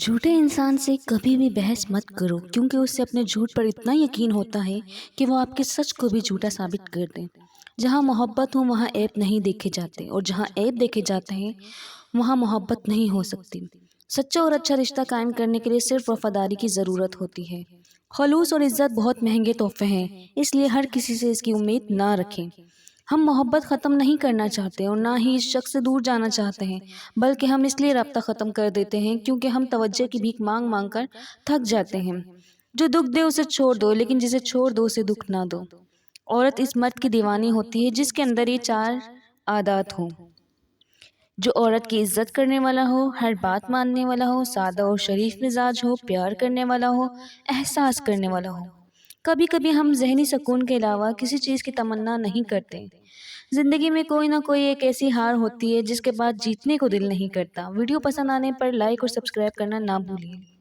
جھوٹے انسان سے کبھی بھی بحث مت کرو کیونکہ اس سے اپنے جھوٹ پر اتنا یقین ہوتا ہے کہ وہ آپ کے سچ کو بھی جھوٹا ثابت کر دیں۔ جہاں محبت ہو وہاں عیب نہیں دیکھے جاتے اور جہاں عیب دیکھے جاتے ہیں وہاں محبت نہیں ہو سکتی۔ سچا اور اچھا رشتہ قائم کرنے کے لیے صرف وفاداری کی ضرورت ہوتی ہے۔ خلوص اور عزت بہت مہنگے تحفے ہیں، اس لیے ہر کسی سے اس کی امید نہ رکھیں۔ ہم محبت ختم نہیں کرنا چاہتے اور نہ ہی اس شخص سے دور جانا چاہتے ہیں، بلکہ ہم اس لیے رابطہ ختم کر دیتے ہیں کیونکہ ہم توجہ کی بھیک مانگ مانگ کر تھک جاتے ہیں۔ جو دکھ دے اسے چھوڑ دو، لیکن جسے چھوڑ دو اسے دکھ نہ دو۔ عورت اس مرد کی دیوانی ہوتی ہے جس کے اندر یہ چار عادات ہوں۔ جو عورت کی عزت کرنے والا ہو، ہر بات ماننے والا ہو، سادہ اور شریف مزاج ہو، پیار کرنے والا ہو، احساس کرنے والا ہو۔ کبھی کبھی ہم ذہنی سکون کے علاوہ کسی چیز کی تمنا نہیں کرتے۔ زندگی میں کوئی نہ کوئی ایک ایسی ہار ہوتی ہے جس کے بعد جیتنے کو دل نہیں کرتا۔ ویڈیو پسند آنے پر لائک اور سبسکرائب کرنا نہ بھولیے۔